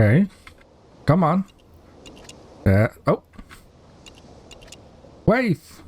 Okay. Come on. Oh. Wave.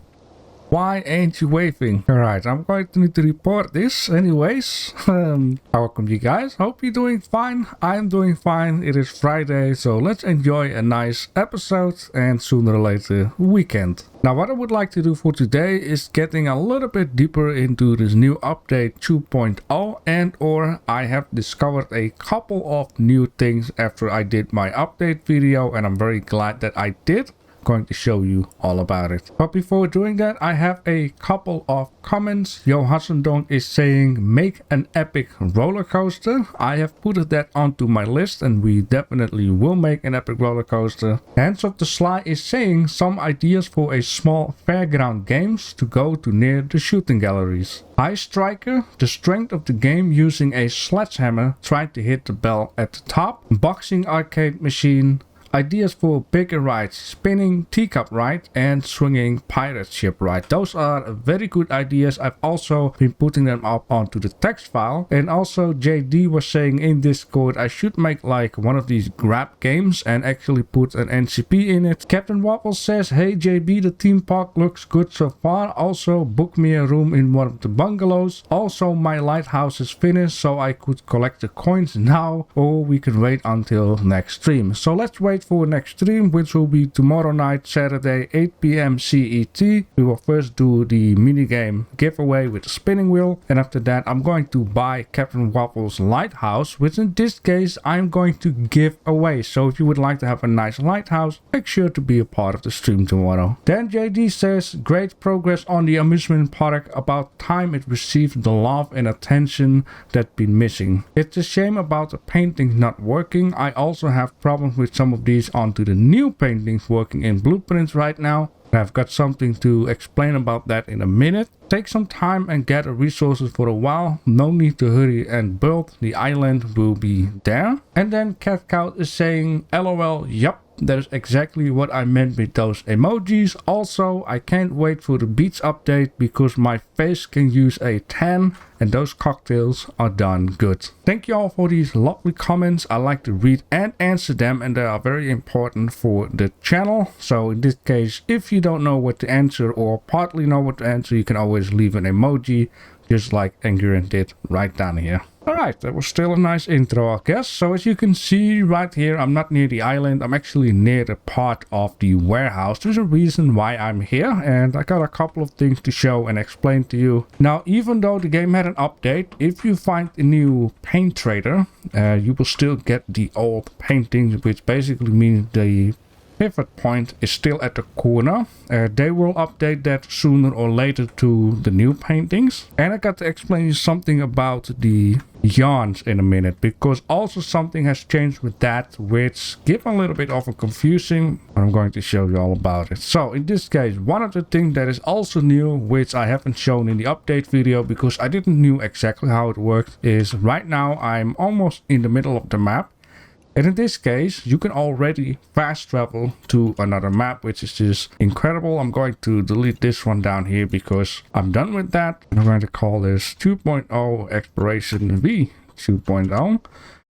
Why ain't you waving? Alright, I'm going to need to report this anyways. Welcome you guys. Hope you're doing fine. I'm doing fine. It is Friday, so let's enjoy a nice episode and sooner or later weekend. Now what I would like to do for today is getting a little bit deeper into this new update 2.0 and or I have discovered a couple of new things after I did my update video, and I'm very glad that I did. Going to show you all about it. But before doing that, I have a couple of comments. Yo Hassendong is saying make an epic roller coaster. I have put that onto my list and we definitely will make an epic roller coaster. Hands of the Sly is saying some ideas for a small fairground games to go to near the shooting galleries. High Striker, the strength of the game using a sledgehammer, trying to hit the bell at the top. Boxing arcade machine. Ideas for bigger rides, spinning teacup ride and swinging pirate ship ride. Those are very good ideas. I've also been putting them up onto the text file. And also JD was saying in Discord I should make like one of these grab games and actually put an NCP in it. Captain Waffle says, hey JB, the theme park looks good so far. Also book me a room in one of the bungalows. Also my lighthouse is finished, so I could collect the coins now, or we can wait until next stream. So let's wait for next stream, which will be tomorrow night, Saturday, 8 p.m. CET. We will first do the minigame giveaway with the spinning wheel, and after that I'm going to buy Captain Waffle's lighthouse, which in this case I'm going to give away. So if you would like to have a nice lighthouse, make sure to be a part of the stream tomorrow. Then JD says, great progress on the amusement park, about time it received the love and attention that's been missing. It's a shame about the paintings not working. I also have problems with some of these onto the new paintings working in blueprints right now. I've got something to explain about that in a minute. Take some time and gather resources for a while. No need to hurry and build. The island will be there. And then Cat Cow is saying, LOL, yup. That is exactly what I meant with those emojis. Also, I can't wait for the beach update because my face can use a tan and those cocktails are done good. Thank you all for these lovely comments. I like to read and answer them, and they are very important for the channel. So in this case, if you don't know what to answer or partly know what to answer, you can always leave an emoji, just like Angry did right down here. Alright, that was still a nice intro, I guess. So as you can see right here, I'm not near the island. I'm actually near the part of the warehouse. There's a reason why I'm here, and I got a couple of things to show and explain to you. Now, even though the game had an update, if you find a new paint trader, you will still get the old paintings, which basically means the pivot point is still at the corner. They will update that sooner or later to the new paintings. And I got to explain you something about the yarns in a minute, because also something has changed with that, which give a little bit of a confusing. I'm going to show you all about it. So in this case, one of the things that is also new, which I haven't shown in the update video because I didn't know exactly how it worked, is right now I'm almost in the middle of the map. And in this case, you can already fast travel to another map, which is just incredible. I'm going to delete this one down here because I'm done with that. I'm going to call this 2.0 Exploration V 2.0.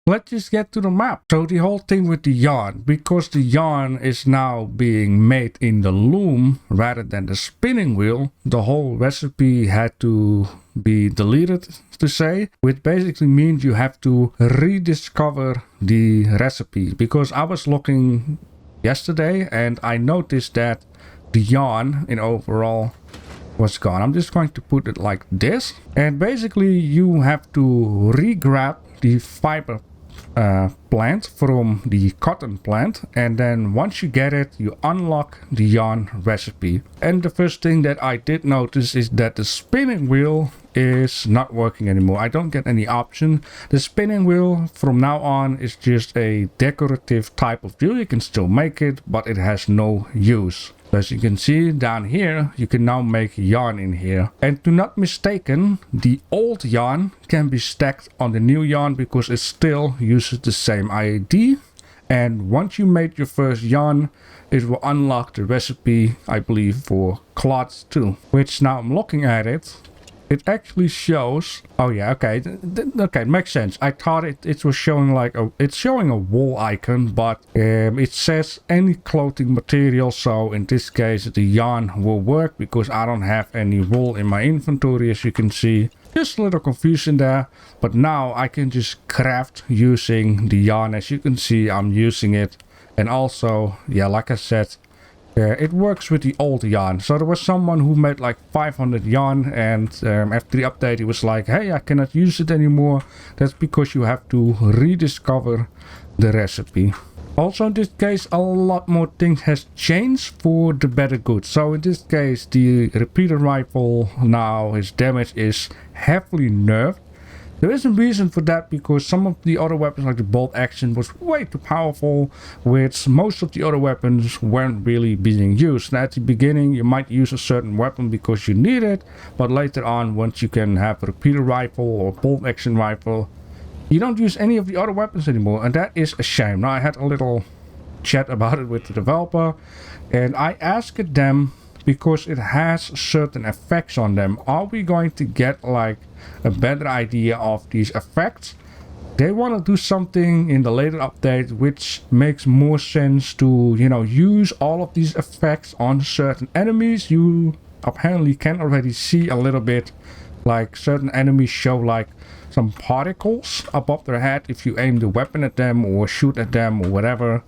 Let's just get to the map. So the whole thing with the yarn, because the yarn is now being made in the loom rather than the spinning wheel, the whole recipe had to be deleted, to say, which basically means you have to rediscover the recipe. Because I was looking yesterday and I noticed that the yarn in overall was gone. I'm just going to put it like this, and basically you have to re-grab the fiber plant from the cotton plant, and then once you get it, you unlock the yarn recipe. And the first thing that I did notice is that the spinning wheel is not working anymore. I don't get any option. The spinning wheel from now on is just a decorative type of wheel. You can still make it, but it has no use. As you can see down here, you can now make yarn in here. And do not mistaken, the old yarn can be stacked on the new yarn because it still uses the same ID. And once you made your first yarn, it will unlock the recipe, I believe, for cloths too. Which now I'm looking at it, it actually shows, oh yeah, okay, okay, it makes sense. I thought it was showing like it's showing a wool icon, but it says any clothing material, so in this case the yarn will work because I don't have any wool in my inventory, as you can see. Just a little confusion there, but now I can just craft using the yarn. As you can see, I'm using it, and also, yeah, like I said, it works with the old yarn. So there was someone who made like 500 yarn, and after the update he was like, hey, I cannot use it anymore. That's because you have to rediscover the recipe. Also in this case, a lot more things has changed for the better good. So in this case, the repeater rifle, now his damage is heavily nerfed. There is a reason for that, because some of the other weapons like the bolt action was way too powerful, which most of the other weapons weren't really being used. Now at the beginning you might use a certain weapon because you need it, but later on, once you can have a repeater rifle or bolt action rifle, you don't use any of the other weapons anymore, and that is a shame. Now I had a little chat about it with the developer, and I asked them, because it has certain effects on them, are we going to get like a better idea of these effects? They want to do something in the later update which makes more sense to, you know, use all of these effects on certain enemies. You apparently can already see a little bit, like certain enemies show like some particles above their head if you aim the weapon at them or shoot at them or whatever.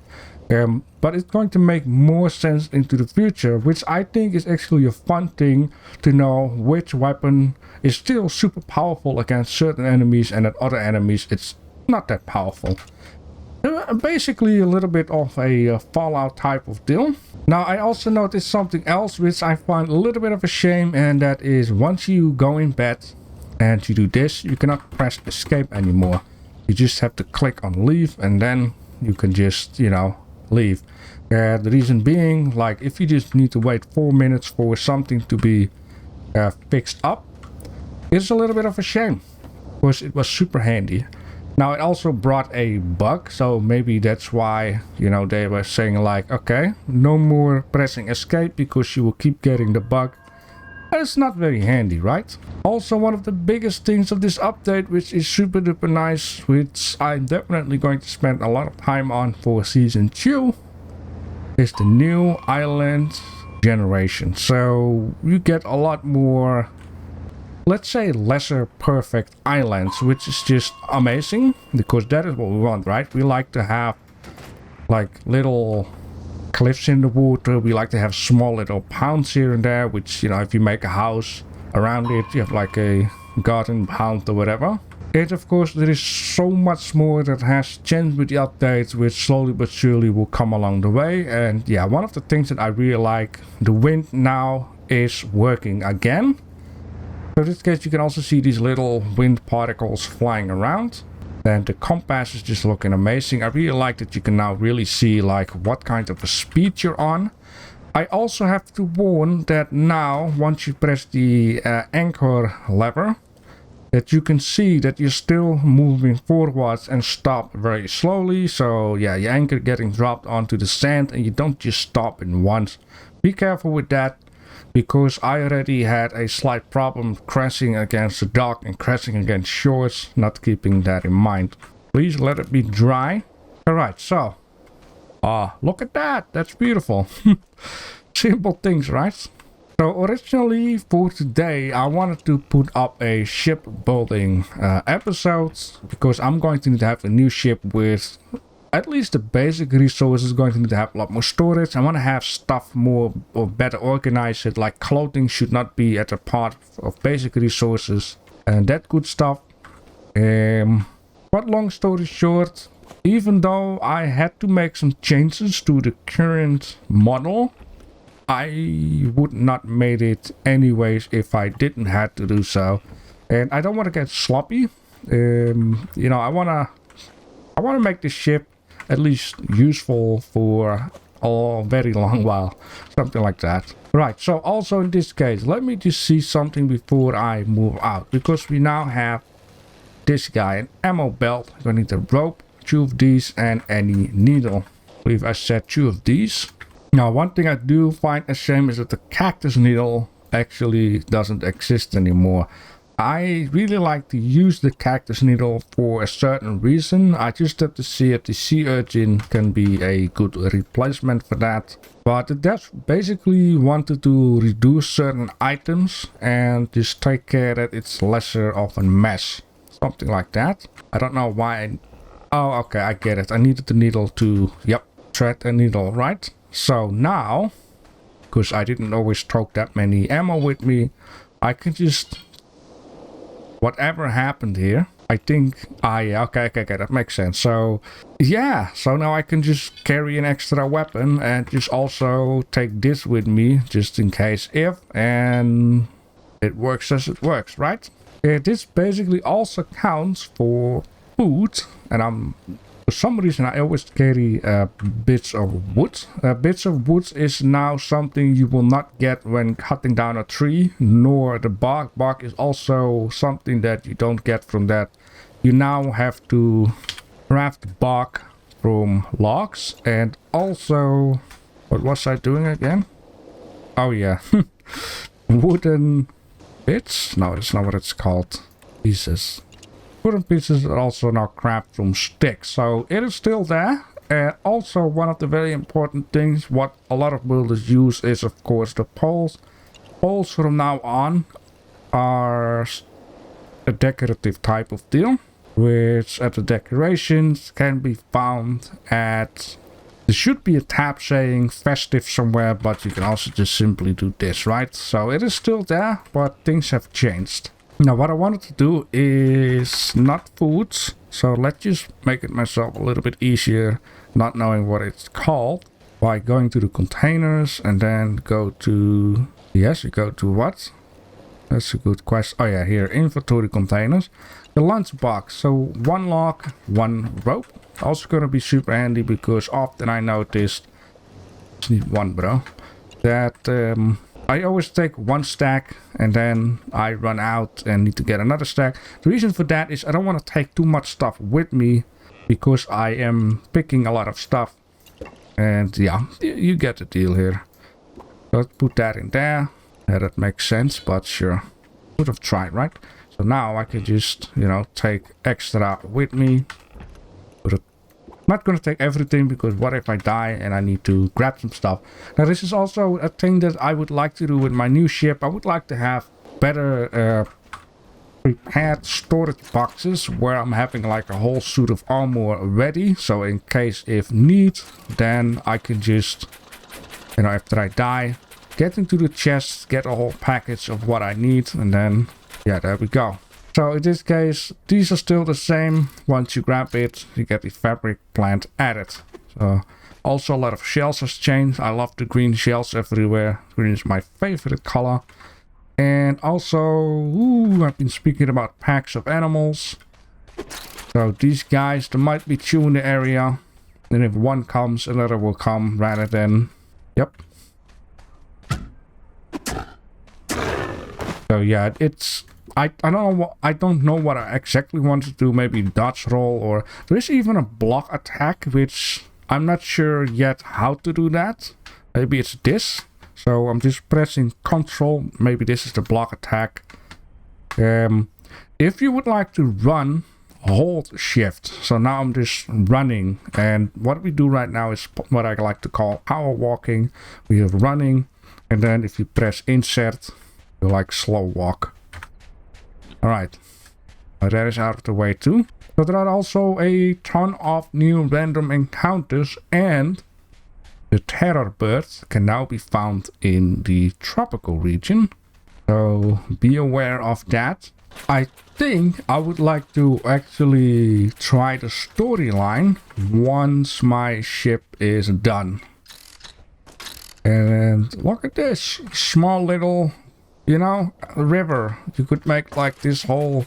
But it's going to make more sense into the future, which I think is actually a fun thing to know which weapon is still super powerful against certain enemies and at other enemies it's not that powerful. Basically a little bit of a Fallout type of deal. Now I also noticed something else which I find a little bit of a shame, and that is once you go in bed and you do this, you cannot press escape anymore. You just have to click on leave, and then you can just, you know, leave. The reason being, like, if you just need to wait 4 minutes for something to be fixed up, it's a little bit of a shame, because it was super handy. Now it also brought a bug, so maybe that's why, you know, they were saying like, okay, no more pressing escape because you will keep getting the bug. It's not very handy, right? Also, one of the biggest things of this update, which is super duper nice, which I'm definitely going to spend a lot of time on for season 2, is the new island generation. So you get a lot more, let's say, lesser perfect islands, which is just amazing, because that is what we want, right? We like to have like little cliffs in the water. We like to have small little ponds here and there, which, you know, if you make a house around it, you have like a garden pond or whatever. And of course there is so much more that has changed with the updates, which slowly but surely will come along the way. And yeah, one of the things that I really like, the wind now is working again. So in this case you can also see these little wind particles flying around. And the compass is just looking amazing. I really like that you can now really see like what kind of a speed you're on. I also have to warn that now once you press the anchor lever, that you can see that you're still moving forwards and stop very slowly. So yeah, your anchor getting dropped onto the sand and you don't just stop in once. Be careful with that, because I already had a slight problem crashing against the dock and crashing against shores, not keeping that in mind. Please let it be dry. Alright, so look at that, that's beautiful. Simple things, right? So originally for today I wanted to put up a ship building episode, because I'm going to need to have a new ship with at least the basic resources. Going to need to have a lot more storage. I want to have stuff more or better organized. Like clothing should not be at a part of basic resources and that good stuff. But long story short, even though I had to make some changes to the current model, I would not made it anyways if I didn't have to do so. And I don't want to get sloppy. You know, I want to make the ship at least useful for a very long while, something like that. Right, so also in this case, let me just see something before I move out, because we now have this guy, an ammo belt. I need a rope, 2 of these, and any needle. I believe I said 2 of these. Now one thing I do find a shame is that the cactus needle actually doesn't exist anymore. I really like to use the cactus needle for a certain reason. I just have to see if the sea urchin can be a good replacement for that. But it does basically wanted to reduce certain items and just take care that it's lesser of a mess. Something like that. I don't know why. Oh, okay, I get it. I needed the needle to, yep, thread a needle, right? So now, because I didn't always stroke that many ammo with me, I can just, whatever happened here, I think, okay, that makes sense. So, yeah, so now I can just carry an extra weapon and just also take this with me, just in case if, and it works as it works, right? This basically also counts for food, and for some reason I always carry bits of wood. Bits of wood is now something you will not get when cutting down a tree, nor the bark. Bark is also something that you don't get from that. You now have to craft bark from logs, and also, what was I doing again? Oh yeah, wooden bits? No, that's not what it's called. Pieces. Wooden pieces are also now crafted from sticks, so it is still there. And also one of the very important things what a lot of builders use is of course the poles. Poles from now on are a decorative type of deal, which at the decorations can be found at, there should be a tab saying festive somewhere, but you can also just simply do this, right? So it is still there, but things have changed. Now what I wanted to do is not foods, so let's just make it myself a little bit easier, not knowing what it's called, by going to the containers and then go to, yes, you go to what? That's a good question. Oh yeah, here, inventory containers. The lunchbox, so one log, one rope. Also gonna be super handy because often I noticed, just need one, bro, that I always take one stack and then I run out and need to get another stack. The reason for that is I don't want to take too much stuff with me because I am picking a lot of stuff. And yeah, you get the deal here. Let's put that in there. Yeah, that makes sense, but sure. Would have tried, right? So now I can just, you know, take extra with me. But I'm not going to take everything because what if I die and I need to grab some stuff. Now this is also a thing that I would like to do with my new ship. I would like to have better prepared storage boxes where I'm having like a whole suit of armor ready. So in case if need, then I can just, you know, after I die, get into the chest, get a whole package of what I need, and then, yeah, there we go. So in this case, these are still the same. Once you grab it, you get the fabric plant added. So also a lot of shells has changed. I love the green shells everywhere. Green is my favorite color. And also, ooh, I've been speaking about packs of animals. So these guys, there might be two in the area. And if one comes, another will come rather than, yep. So yeah, it's, I don't know what I exactly want to do. Maybe dodge roll, or there is even a block attack, which I'm not sure yet how to do that. Maybe it's this. So I'm just pressing Control. Maybe this is the block attack. If you would like to run, hold Shift. So now I'm just running, and what we do right now is what I like to call power walking. We have running, and then if you press Insert, you like slow walk. Alright, that is out of the way too. So there are also a ton of new random encounters, and the terror bird can now be found in the tropical region. So be aware of that. I think I would like to actually try the storyline once my ship is done. And look at this small little, you know, river. You could make like this whole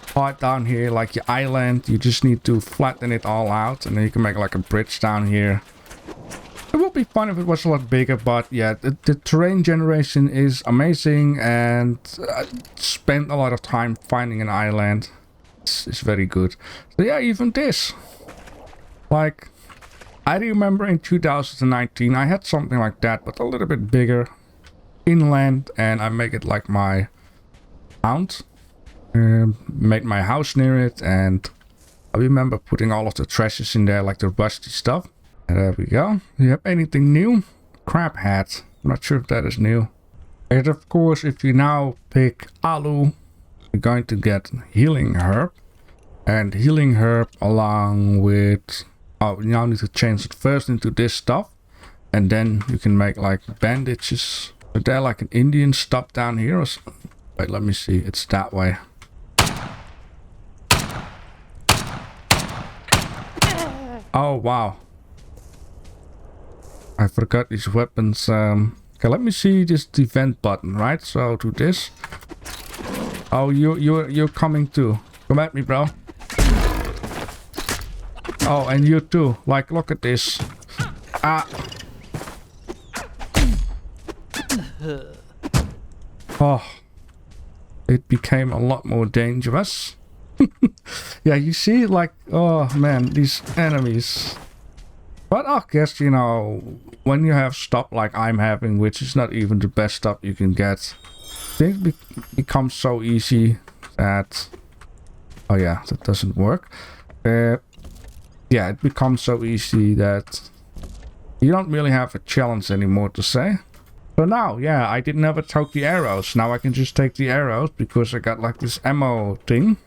part down here, like your island. You just need to flatten it all out, and then you can make like a bridge down here. It would be fun if it was a lot bigger, but yeah, the terrain generation is amazing, and I spent a lot of time finding an island. It's very good. So yeah, even this. Like, I remember in 2019 I had something like that, but a little bit bigger. inland and I make it like my hound. Made my house near it, and I remember putting all of the treasures in there, like the rusty stuff. And there we go. You have anything new? Crab hat. I'm not sure if that is new. And of course, if you now pick Alu, you're going to get healing herb. And healing herb along with... Oh, you now need to change it first into this stuff. And then you can make like bandages. Is there like an Indian stuff down here? Or wait, let me see. It's that way. Oh, wow. I forgot these weapons. Okay, let me see this defend button, right? So do this. Oh, you're coming too. Come at me, bro. Oh, and you too. Like, look at this. Ah. Oh. It became a lot more dangerous. Yeah, you see, like, oh man, these enemies. But I guess, you know, when you have stuff like I'm having, which is not even the best stuff you can get, things become so easy that... Oh yeah, that doesn't work. Yeah, it becomes so easy that you don't really have a challenge anymore to say. So now, yeah, I didn't ever take the arrows. Now I can just take the arrows because I got like this ammo thing.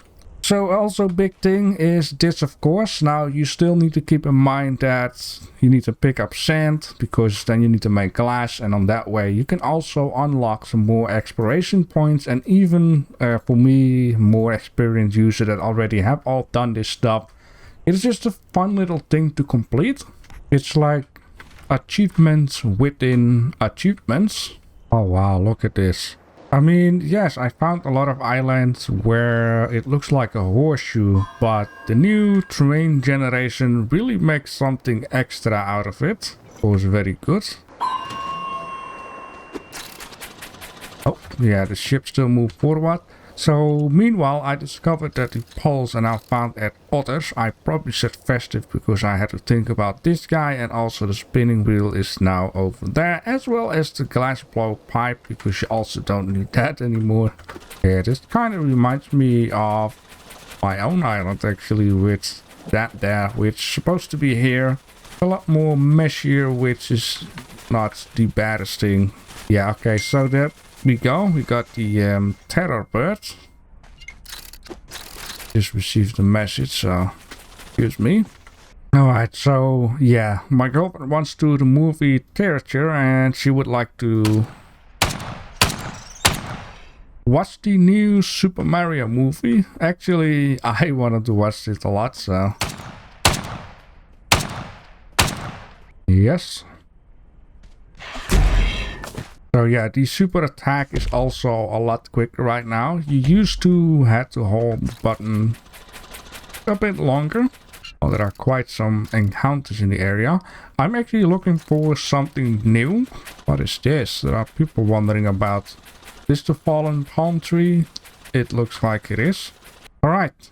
So also big thing is this, of course. Now you still need to keep in mind that you need to pick up sand, because then you need to make glass, and on that way you can also unlock some more exploration points, and even for me, more experienced user that already have all done this stuff. It's just a fun little thing to complete. It's like achievements within achievements. Oh wow, look at this. I mean, yes, I found a lot of islands where it looks like a horseshoe, but the new terrain generation really makes something extra out of it. It was very good. Oh, yeah, the ship still moved forward. So, meanwhile, I discovered that the poles are now found at Oddish. I probably said festive because I had to think about this guy, and also the spinning wheel is now over there, as well as the glass blow pipe, because you also don't need that anymore. Yeah, this kind of reminds me of my own island, actually, with that there, which is supposed to be here. A lot more meshier, which is not the baddest thing. Yeah, okay, so there we go. We got the terror bird. Just received a message, so excuse me. Alright, so yeah, my girlfriend wants to the movie Territure, and she would like to watch the new Super Mario movie. Actually, I wanted to watch it a lot, so yes. So yeah, the super attack is also a lot quicker right now. You used to have to hold the button a bit longer. Well, there are quite some encounters in the area. I'm actually looking for something new. What is this? There are people wondering about. Is the fallen palm tree? It looks like it is. Alright.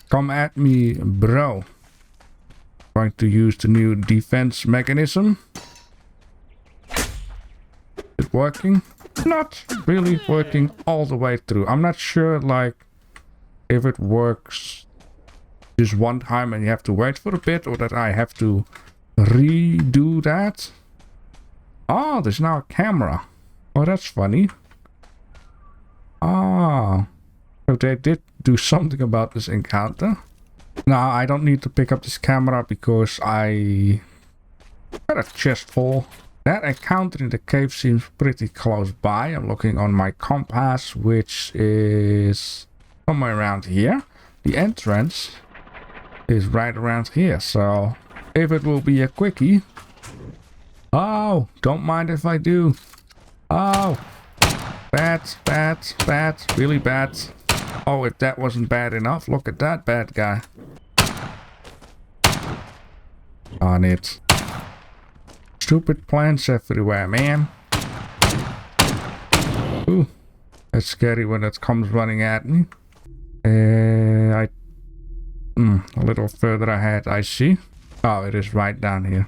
Come at me, bro. Going to use the new defense mechanism. It working? Not really working all the way through. I'm not sure, like, if it works just one time and you have to wait for a bit, or that I have to redo that. Oh, there's now a camera. Oh, that's funny. Ah, so they did do something about this encounter. Now I don't need to pick up this camera because I got a chest full. That encounter in the cave seems pretty close by. I'm looking on my compass, which is somewhere around here. The entrance is right around here, so if it will be a quickie. Oh, don't mind if I do. Oh, bad, really bad. Oh, if that wasn't bad enough, look at that bad guy. On it. Stupid plants everywhere, man. Ooh, that's scary when it comes running at me. A little further ahead, I see. Oh, it is right down here.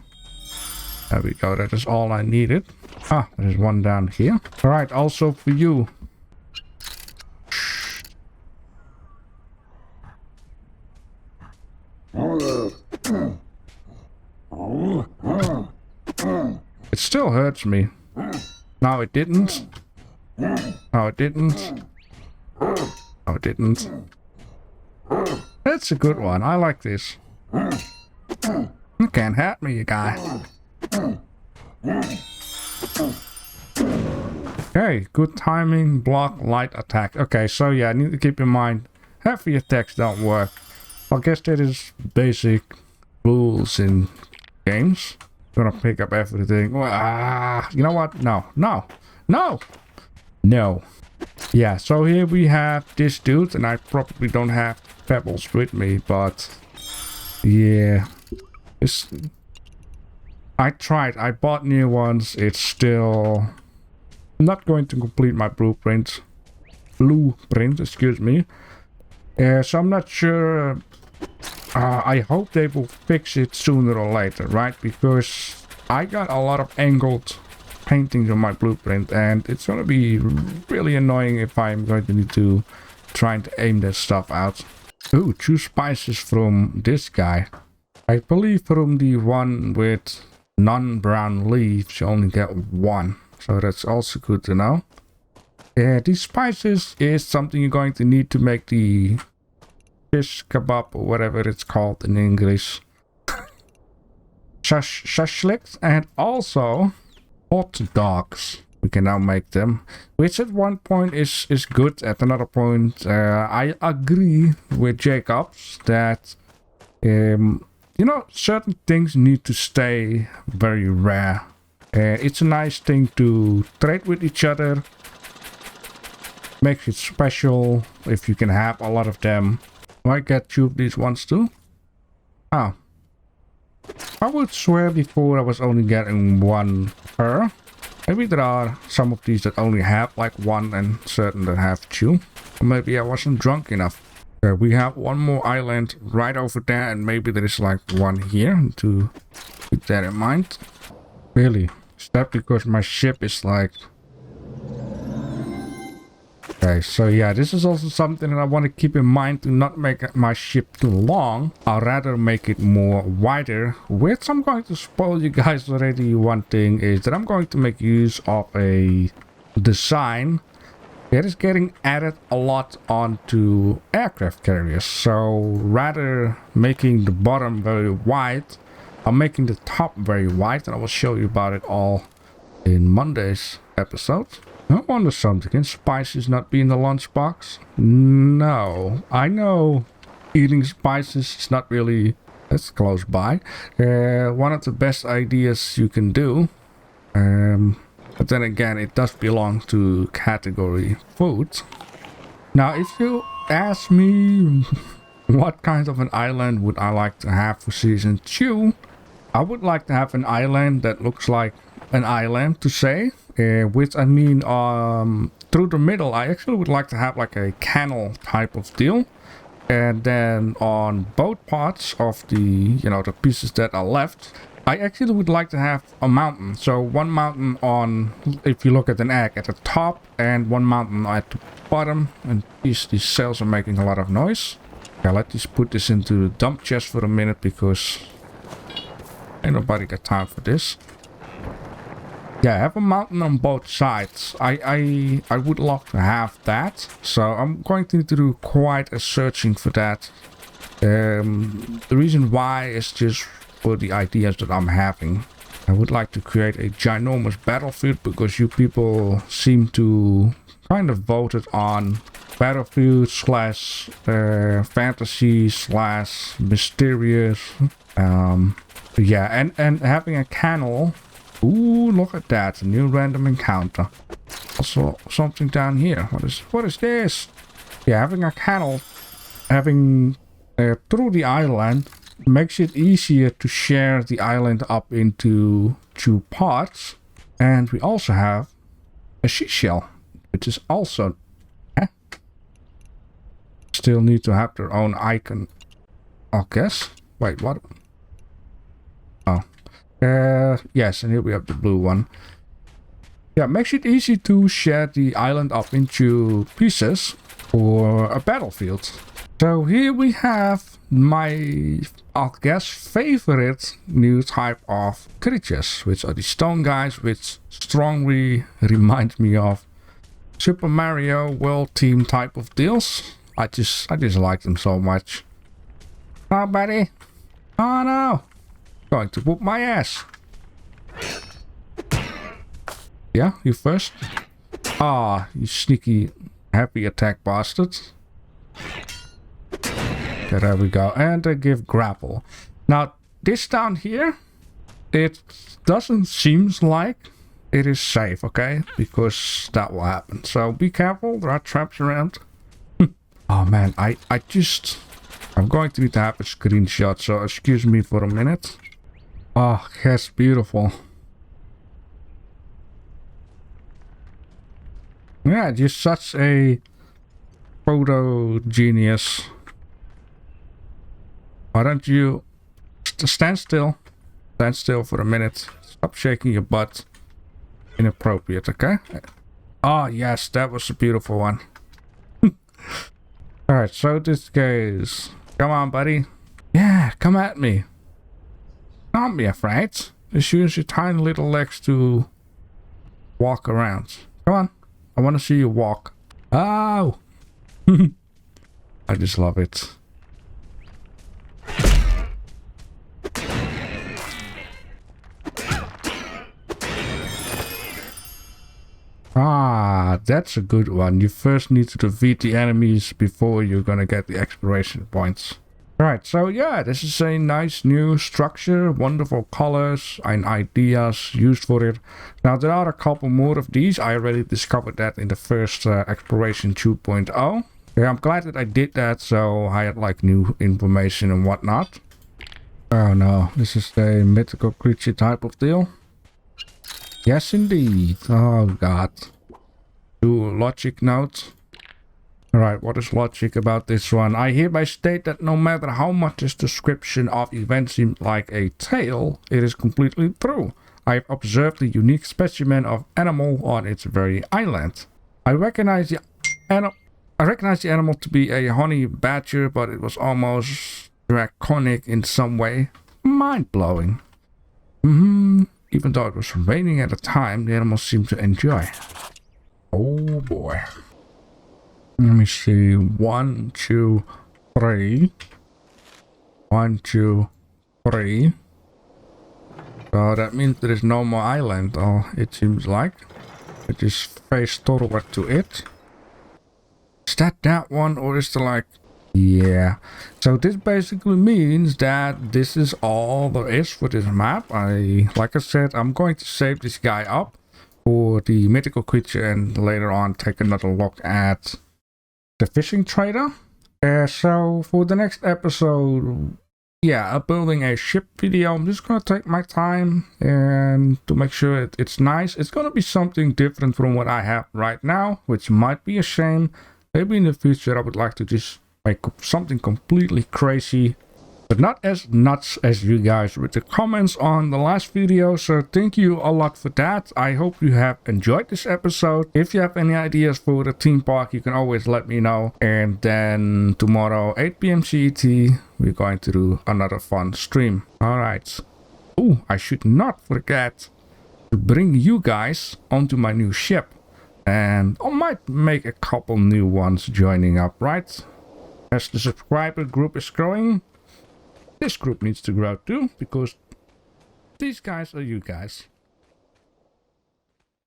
There we go. That is all I needed. Ah, there's one down here. Alright, also for you. It still hurts me. No, it didn't. No, it didn't. No, it didn't. That's a good one. I like this. You can't hurt me, you guy. Okay, good timing, block, light attack. Okay, so yeah, I need to keep in mind, heavy attacks don't work. I guess that is basic rules in games. Gonna pick up everything. You know what? No, no, no, no. Yeah, so here we have this dude, and I probably don't have pebbles with me, but yeah, I tried. I bought new ones. It's still not going to complete my blueprint. Excuse me. So I'm not sure. I hope they will fix it sooner or later, right? Because I got a lot of angled paintings on my blueprint, and it's gonna be really annoying if I'm going to need to try to aim that stuff out. Ooh, choose spices from this guy. I believe from the one with non-brown leaves you only get one, so that's also good to know. These spices is something you're going to need to make the fish kebab or whatever it's called in English. Shashliks, and also hot dogs. We can now make them, which at one point is good. At another point, I agree with Jacobs that you know, certain things need to stay very rare. It's a nice thing to trade with each other. Makes it special if you can have a lot of them. Do I get two of these ones too? Oh. I would swear before I was only getting one per. Maybe there are some of these that only have like one and certain that have two. Or maybe I wasn't drunk enough. We have one more island right over there, and maybe there is like one here, to keep that in mind. Really? Is that because my ship is like... Okay, so yeah, this is also something that I want to keep in mind, to not make my ship too long. I'll rather make it more wider, which I'm going to spoil you guys already. One thing is that I'm going to make use of a design that is getting added a lot onto aircraft carriers. So rather making the bottom very wide, I'm making the top very wide, and I will show you about it all in Monday's episode. I wonder something, can spices not be in the lunchbox? No, I know eating spices is not really, that's close by. One of the best ideas you can do. But then again, it does belong to category food. Now, if you ask me what kind of an island would I like to have for season 2, I would like to have an island that looks like an island, to say. Which I mean, through the middle, I actually would like to have like a canal type of deal. And then on both parts of the, you know, the pieces that are left, I actually would like to have a mountain. So one mountain on, if you look at an egg, at the top, and one mountain at the bottom. And these sails are making a lot of noise. Okay, let's just put this into the dump chest for a minute, because ain't nobody got time for this. Yeah, have a mountain on both sides. I would love to have that. So I'm going to need to do quite a searching for that. The reason why is just for the ideas that I'm having. I would like to create a ginormous battlefield, because you people seem to kind of voted on battlefield slash fantasy slash mysterious. Yeah, and having a canal. Ooh, look at that, a new random encounter. Also something down here. What is this? Yeah, having a canal, having through the island, makes it easier to share the island up into 2 parts. And we also have a seashell, which is also still need to have their own icon, I guess. Wait, what? Oh, Yes, and here we have the blue one. Yeah, makes it easy to share the island up into pieces for a battlefield. So here we have my, I guess, favorite new type of creatures, which are the stone guys, which strongly remind me of Super Mario World Team type of deals. I just like them so much. Oh, buddy. Oh, no. Going to whoop my ass. Yeah, you first. Ah, you sneaky, happy attack bastards. Okay, there we go. And I give grapple. Now, this down here, it doesn't seem like it is safe, okay? Because that will happen. So be careful, there are traps around. Oh man, I'm going to need to have a screenshot, so excuse me for a minute. Oh, that's beautiful. Yeah, just such a photo genius. Why don't you stand still? Stand still for a minute. Stop shaking your butt. Inappropriate, okay? Oh, yes, that was a beautiful one. Alright, so this goes. Come on, buddy. Yeah, come at me. Don't be afraid. Just use your tiny little legs to walk around. Come on. I want to see you walk. Oh! I just love it. Ah, that's a good one. You first need to defeat the enemies before you're gonna get the exploration points. Right, so yeah, this is a nice new structure, wonderful colors and ideas used for it. Now there are a couple more of these. I already discovered that in the first exploration 2.0. Yeah, I'm glad that I did that, so I had like new information and whatnot. Oh no, this is a mythical creature type of deal. Yes, indeed. Oh, God. Do logic note. Alright, what is logic about this one? I hereby state that no matter how much this description of events seems like a tale, it is completely true. I've observed a unique specimen of animal on its very island. I recognize the animal to be a honey badger, but it was almost draconic in some way. Mind-blowing. Even though it was raining at the time, the animals seemed to enjoy. Oh boy. Let me see. 1, 2, 3. 1, 2, 3. So that means there is no more island, or it seems like. I just face forward to it. Is that one, or is there like... Yeah, so this basically means that this is all there is for this map. Like I said, I'm going to save this guy up for the mythical creature and later on take another look at the fishing trader. So for the next episode, yeah, building a ship video, I'm just gonna take my time and to make sure it's nice. It's gonna be something different from what I have right now, which might be a shame. Maybe in the future I would like to just make something completely crazy, but not as nuts as you guys with the comments on the last video. So thank you a lot for that. I hope you have enjoyed this episode. If you have any ideas for the theme park, you can always let me know. And then tomorrow 8 PM CET, we're going to do another fun stream. All right. Oh, I should not forget to bring you guys onto my new ship, and I might make a couple new ones joining up, right? As the subscriber group is growing, this group needs to grow too, because these guys are you guys.